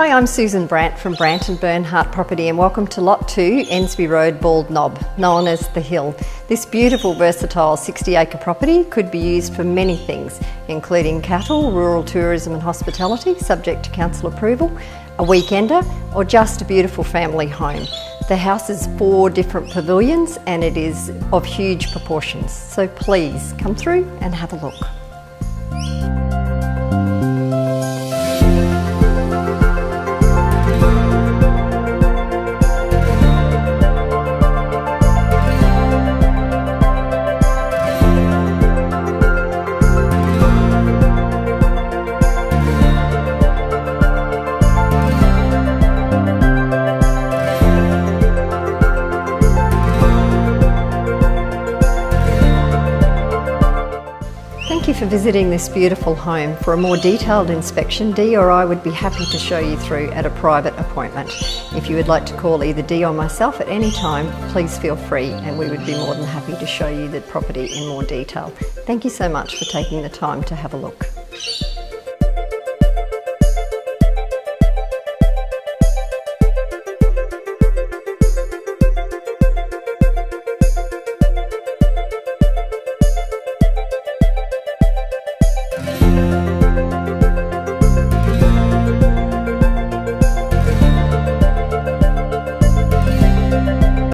Hi, I'm Susan Brant from Brant and Bernhardt Property, and welcome to Lot 2, Ensbey Road, Bald Knob, known as The Hill. This beautiful, versatile 60-acre property could be used for many things, including cattle, rural tourism and hospitality, subject to council approval, a weekender, or just a beautiful family home. The house is 4 different pavilions and it is of huge proportions, so please come through and have a look. Thank you for visiting this beautiful home. For a more detailed inspection, Dee or I would be happy to show you through at a private appointment. If you would like to call either Dee or myself at any time, please feel free and we would be more than happy to show you the property in more detail. Thank you so much for taking the time to have a look.